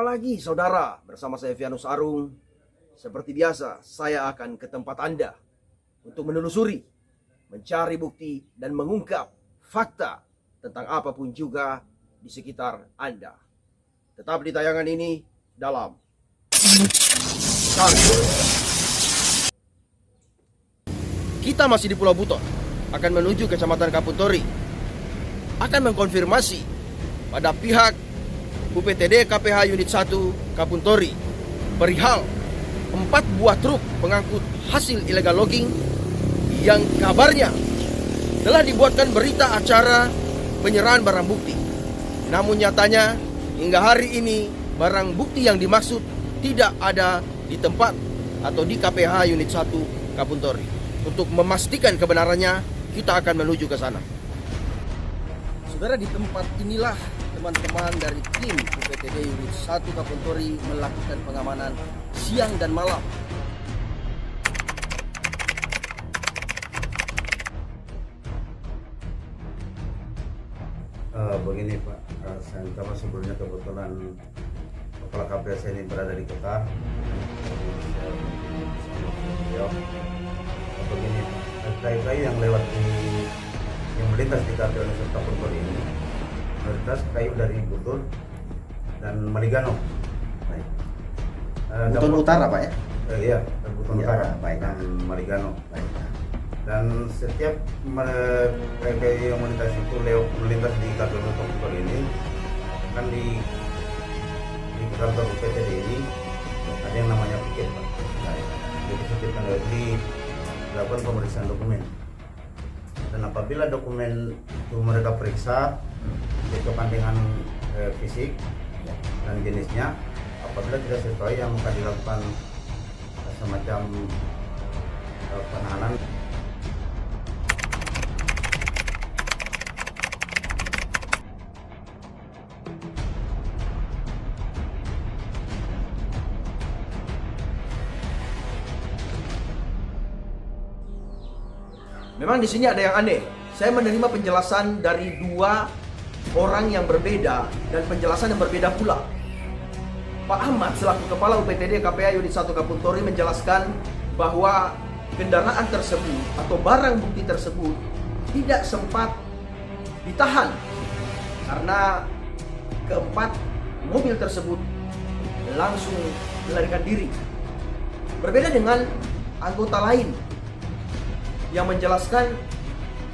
Jumpa lagi saudara, bersama saya Vianus Arung. Seperti biasa, saya akan ke tempat Anda untuk menelusuri, mencari bukti, dan mengungkap fakta tentang apapun juga di sekitar Anda. Tetap di tayangan ini dalam Kita masih di Pulau Buton, akan menuju Kecamatan Kapuntori, akan mengkonfirmasi pada pihak UPTD KPH Unit 1 Kapuntori perihal 4 buah truk pengangkut hasil illegal logging yang kabarnya telah dibuatkan berita acara penyerahan barang bukti. Namun nyatanya hingga hari ini barang bukti yang dimaksud tidak ada di tempat atau di KPH Unit 1 Kapuntori. Untuk memastikan kebenarannya, kita akan menuju ke sana. Saudara, di tempat inilah teman-teman dari tim UPTD Unit 1 Kapuntori melakukan pengamanan siang dan malam. Begini Pak, saya minta maaf sebelumnya kebetulan Kepala KPS ini berada di kota. Begini Pak, kayu-kayu yang lewat yang melintas di KPS Unit 1 Kapuntori ini melintas kayu dari Buton dan Maligano. Baik. Buton Utara Pak ya? Iya, Buton Ya, Utara baik. dan Maligano. Baik. Dan setiap kayu yang melintas itu melintas di KPS Unit 1 Kapuntori ini kan di kantor UPTD ini ada yang namanya piket Pak. Baik. Jadi setiap tanggal ini dilakukan pemeriksaan dokumen. Dan apabila dokumen itu mereka periksa di kepentingan fisik dan jenisnya, apabila tidak sesuai yang akan dilakukan semacam penahanan. Memang di sini ada yang aneh. Saya menerima penjelasan dari 2 orang yang berbeda dan penjelasan yang berbeda pula. Pak Ahmad selaku Kepala UPTD KPH Unit 1 Kapuntori menjelaskan bahwa kendaraan tersebut atau barang bukti tersebut tidak sempat ditahan karena keempat mobil tersebut langsung melarikan diri. Berbeda dengan anggota lain yang menjelaskan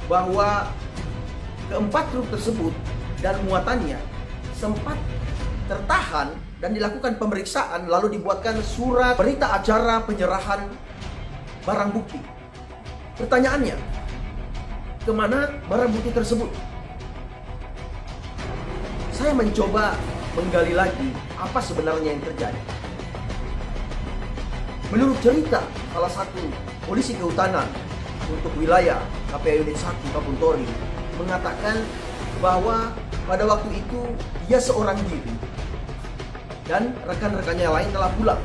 bahwa keempat truk tersebut dan muatannya sempat tertahan dan dilakukan pemeriksaan lalu dibuatkan surat berita acara penyerahan barang bukti. Pertanyaannya, kemana barang bukti tersebut? Saya mencoba menggali lagi apa sebenarnya yang terjadi. Menurut cerita salah satu polisi kehutanan untuk wilayah KPH Unit 1 Kapuntori mengatakan bahwa pada waktu itu dia seorang diri dan rekan-rekannya lain telah pulang.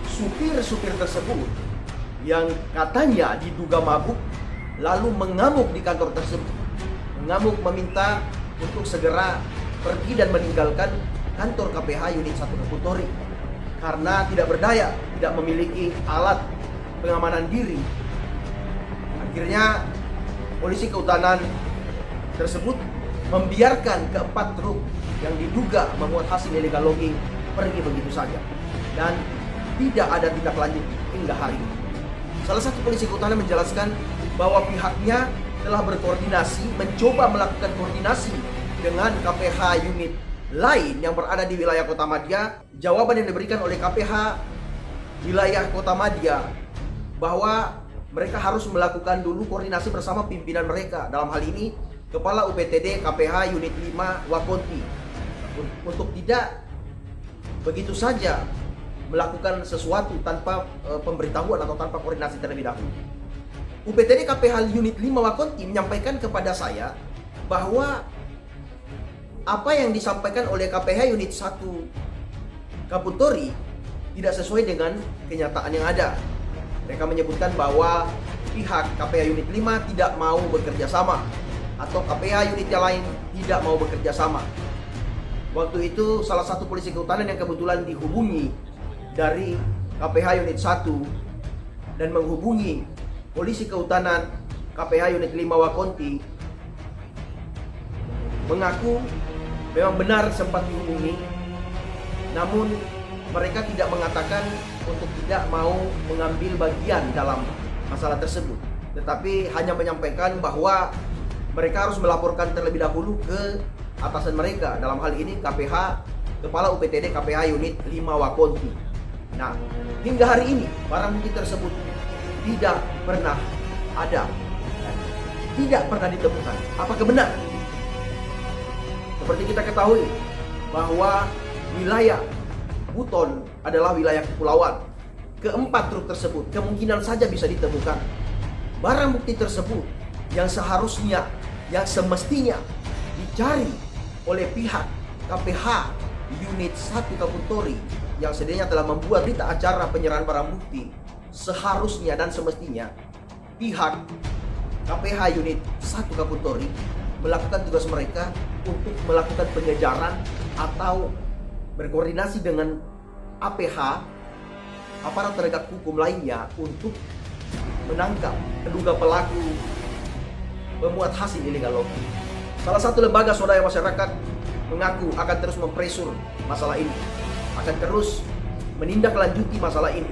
Supir-supir tersebut yang katanya diduga mabuk lalu mengamuk di kantor tersebut. Mengamuk meminta untuk segera pergi dan meninggalkan kantor KPH Unit 1 Kapuntori karena tidak berdaya, tidak memiliki alat pengamanan diri. Akhirnya polisi kehutanan tersebut membiarkan keempat truk yang diduga memuat hasil illegal logging pergi begitu saja dan tidak ada tindak lanjut hingga hari ini. Salah satu polisi kehutanan menjelaskan bahwa pihaknya telah berkoordinasi, mencoba melakukan koordinasi dengan KPH unit lain yang berada di wilayah Kota Madya. Jawaban yang diberikan oleh KPH wilayah Kota Madya bahwa mereka harus melakukan dulu koordinasi bersama pimpinan mereka. Dalam hal ini, Kepala UPTD KPH Unit 5 Wakonti. Untuk tidak begitu saja melakukan sesuatu tanpa pemberitahuan atau tanpa koordinasi terlebih dahulu. UPTD KPH Unit 5 Wakonti menyampaikan kepada saya bahwa apa yang disampaikan oleh KPH Unit 1 Kapuntori tidak sesuai dengan kenyataan yang ada. Mereka menyebutkan bahwa pihak KPH Unit 5 tidak mau bekerja sama atau KPH unit yang lain tidak mau bekerja sama. Waktu itu salah satu polisi kehutanan yang kebetulan dihubungi dari KPH Unit 1 dan menghubungi polisi kehutanan KPH Unit 5 Wakonti mengaku memang benar sempat dihubungi, namun mereka tidak mengatakan untuk tidak mau mengambil bagian dalam masalah tersebut, tetapi hanya menyampaikan bahwa mereka harus melaporkan terlebih dahulu ke atasan mereka, dalam hal ini KPH, Kepala UPTD KPH Unit 5 Wakonti. Nah, hingga hari ini barang bukti tersebut tidak pernah ada, tidak pernah ditemukan. Apakah benar? Seperti kita ketahui bahwa wilayah Buton adalah wilayah kepulauan. Keempat truk tersebut kemungkinan saja bisa ditemukan. Barang bukti tersebut yang seharusnya, yang semestinya dicari oleh pihak KPH Unit 1 Kapuntori yang sedianya telah membuat berita acara penyerahan barang bukti, seharusnya dan semestinya pihak KPH Unit 1 Kapuntori melakukan tugas mereka untuk melakukan pengejaran atau berkoordinasi dengan APH, aparat penegak hukum lainnya, untuk menangkap terduga pelaku pemuat hasil illegal logging. Salah satu lembaga swadaya masyarakat mengaku akan terus mempresur masalah ini, akan terus menindaklanjuti masalah ini.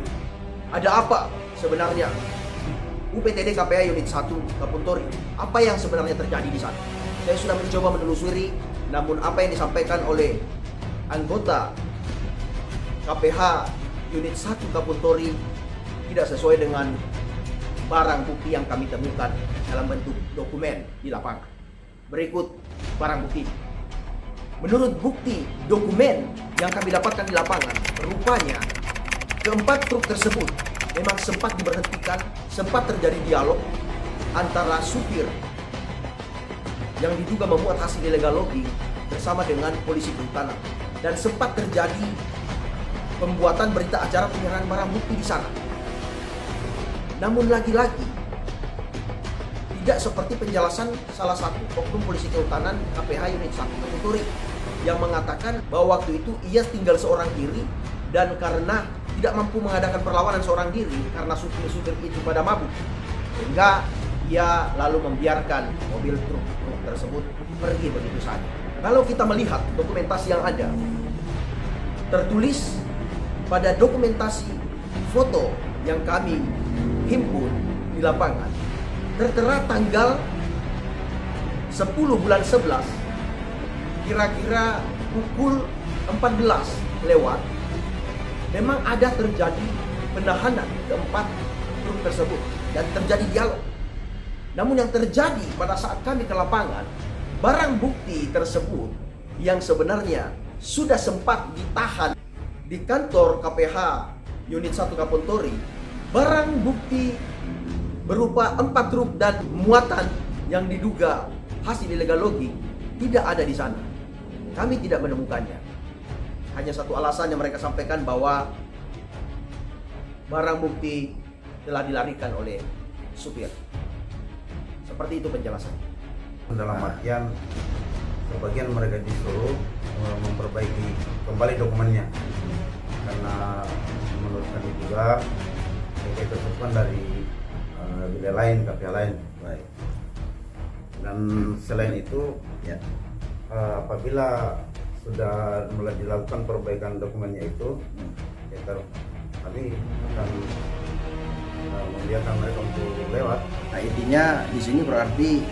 Ada apa sebenarnya UPTD KPH Unit 1 Kapuntori? Apa yang sebenarnya terjadi di sana? Saya sudah mencoba menelusuri, namun apa yang disampaikan oleh anggota KPH Unit 1 Kapuntori tidak sesuai dengan barang bukti yang kami temukan dalam bentuk dokumen di lapangan. Berikut barang bukti. Menurut bukti dokumen yang kami dapatkan di lapangan, rupanya keempat truk tersebut memang sempat diberhentikan, sempat terjadi dialog antara supir yang diduga memuat hasil illegal logging bersama dengan polisi kehutanan, dan sempat terjadi pembuatan berita acara penyerahan barang bukti di sana. Namun lagi-lagi tidak seperti penjelasan salah satu oknum polisi kehutanan KPH Unit 1 Kapuntori yang mengatakan bahwa waktu itu ia tinggal seorang diri dan karena tidak mampu mengadakan perlawanan seorang diri karena supir-supir itu pada mabuk, sehingga ia lalu membiarkan mobil truk tersebut pergi begitu saja. Kalau kita melihat dokumentasi yang ada, tertulis pada dokumentasi foto yang kami himpun di lapangan, tertera tanggal 10 bulan 11 kira-kira pukul 14 lewat, memang ada terjadi penahanan keempat truk tersebut dan terjadi dialog. Namun yang terjadi pada saat kami ke lapangan, barang bukti tersebut yang sebenarnya sudah sempat ditahan di kantor KPH Unit 1 Kapuntori, barang bukti berupa 4 truk dan muatan yang diduga hasil illegal logging tidak ada di sana. Kami tidak menemukannya. Hanya satu alasan yang mereka sampaikan, bahwa barang bukti telah dilarikan oleh supir. Seperti itu penjelasannya. Dalam artian sebagian mereka disuruh memperbaiki kembali dokumennya, karena menurut kami juga mereka tersebut dari wilayah lain, KPH lain. Baik. Dan selain itu, Ya. Apabila sudah mulai dilakukan perbaikan dokumennya itu, ya, kami akan membiarkan mereka untuk lewat. Nah, intinya di sini berarti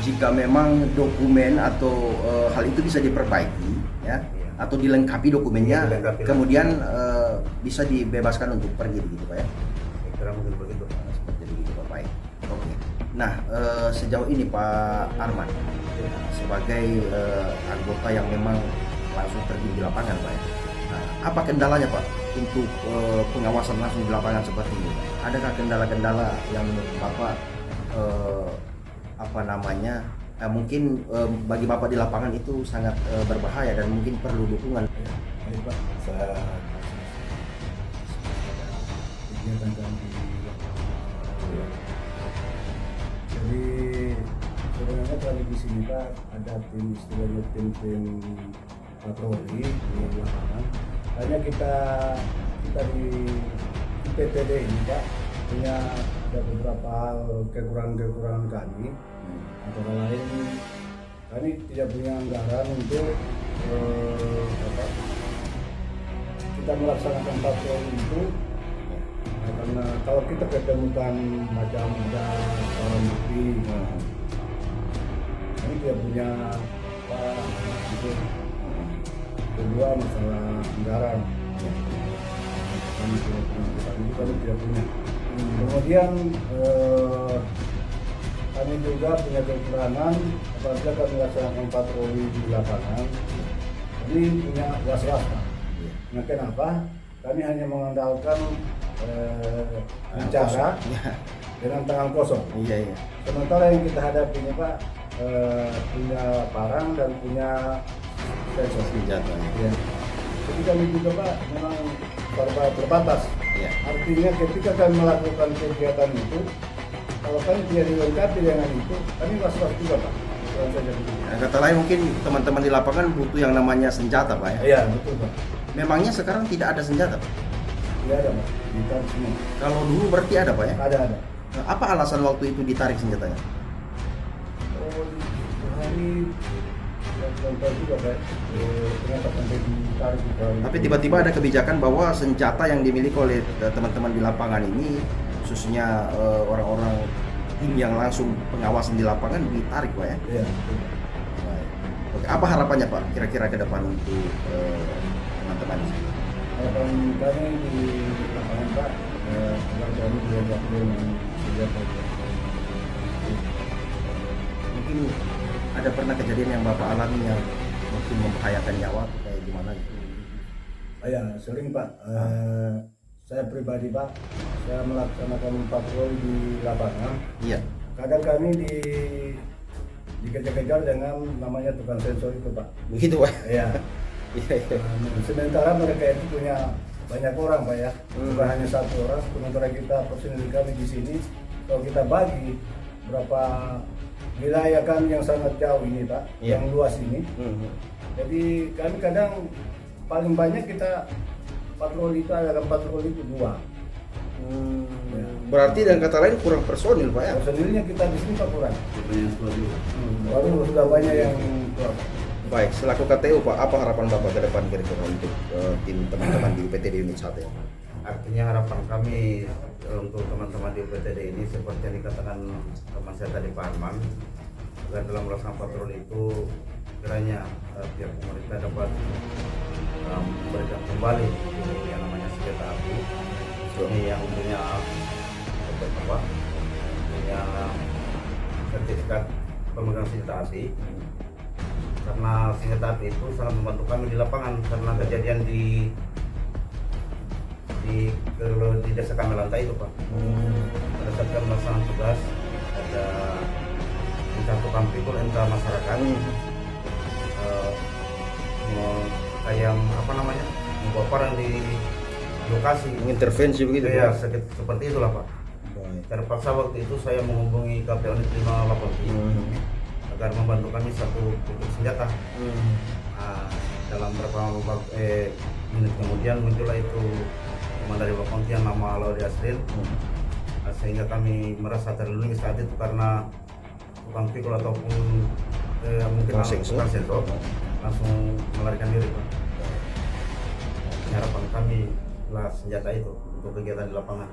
jika memang dokumen atau hal itu bisa diperbaiki, ya, Iya. atau dilengkapi dokumennya, Iya, dilengkapi. kemudian bisa dibebaskan untuk pergi begitu Pak ya. Saya kira mungkin begitu. Seperti begitu Pak. Baik. Oke. Nah, sejauh ini Pak Arman sebagai anggota yang memang langsung terjun di lapangan Pak ya. Nah, apa kendalanya Pak untuk pengawasan langsung di lapangan seperti ini? Adakah kendala-kendala yang menurut Bapak mungkin bagi Bapak di lapangan itu sangat berbahaya dan mungkin perlu dukungan? Baik Pak, saya kegiatan kami di lapangan. Jadi sebenarnya kami di sini Pak ada tim istilahnya tim patroli di lapangan. Hanya kita di PTD ini Pak punya ada beberapa hal kekurangan kami. Antara lain kami tidak punya anggaran untuk kita melaksanakan patroli itu. Nah, karena kalau kita ketemukan macam ada orang bukti, kami tidak punya apa itu. Kedua masalah anggaran, kami tidak punya. Kemudian kami juga punya kekurangan apabila kami melaksanakan patroli di lapangan, kami punya was-was Pak. Nah kenapa? Kami hanya mengandalkan bicara dengan tangan kosong. Iya, iya. Sementara yang kita hadapi ini Pak punya parang dan punya sensor Senjata. ya. Jadi kami juga Pak memang terbatas. Iya. Artinya ketika kami melakukan kegiatan itu, kalau kami tidak dilengkapi dengan itu, kami was-was juga Pak. Bukan saja begitu. Nah, kata lain mungkin teman-teman di lapangan butuh yang namanya senjata Pak ya. Iya betul Pak. Memangnya sekarang tidak ada senjata Pak? Tidak ada Pak. Ditarik semua. Kalau dulu berarti ada Pak ya? Ada. Nah, apa alasan waktu itu ditarik senjatanya? Oh, hari contoh juga Pak. Ternyata sampai ditarik juga. Tapi tiba-tiba ada kebijakan bahwa senjata yang dimiliki oleh teman-teman di lapangan ini, khususnya orang-orang tim yang langsung pengawasan di lapangan ditarik Pak ya? Iya. Betul. Baik. Oke, apa harapannya Pak kira-kira ke depan untuk teman-teman di sini? Harapan kami di lapangan Pak, agar kami diajak dengan senjata. Mungkin ada pernah kejadian yang Bapak alami yang mungkin membahayakan nyawa atau kayak gimana gitu? Ya sering Pak. Saya pribadi Pak, saya melaksanakan patroli di lapangan. Iya. Kadang kami dikejar-kejar dengan namanya tukang sensor itu Pak. Begitu Pak? Iya. Iya, iya. Sementara mereka itu punya banyak orang Pak ya, bukan hanya satu orang. Sementara kita personil kami di sini, kalau kita bagi berapa wilayah kami yang sangat jauh ini Pak, Iya. yang luas ini. Jadi kami kadang paling banyak kita patroli itu adalah patroli itu 2. Ya. Berarti dengan kata lain kurang personil Pak ya? Personilnya kita di sini Pak kurang. Baru sudah banyak yang kurang. Baik, selaku KTU Pak, apa harapan Bapak ke depan kira-kira untuk tim teman-teman di UPTD Unit 1 ya? Artinya harapan kami untuk teman-teman di UPTD ini seperti yang dikatakan teman saya tadi Pak Arman, agar dalam melaksanakan patroli itu kiranya pihak pemerintah dapat memberikan kembali yang namanya senjata api. Ini yang punya punya sertifikat pemegang senjata api, karena senjata api itu sangat membantu kami di lapangan. Karena kejadian di desa kami lantai itu Pak, pada saat kami melaksanakan tugas ada mencantumkan pikul entah masyarakat kayak apa namanya membawa barang di lokasi, Mengintervensi begitu ya Pak? seperti itulah Pak. Baik. Terpaksa waktu itu saya menghubungi KP Unit 58 agar membantu kami satu titik senjata. Dalam beberapa menit kemudian muncullah itu teman dari Bakonti yang nama Laudi Asrin. Sehingga kami merasa terlindungi saat itu karena tukang pikul ataupun mungkin Tukang sensor. langsung melarikan diri Pak. Harapan kami lah senjata itu untuk kegiatan di lapangan.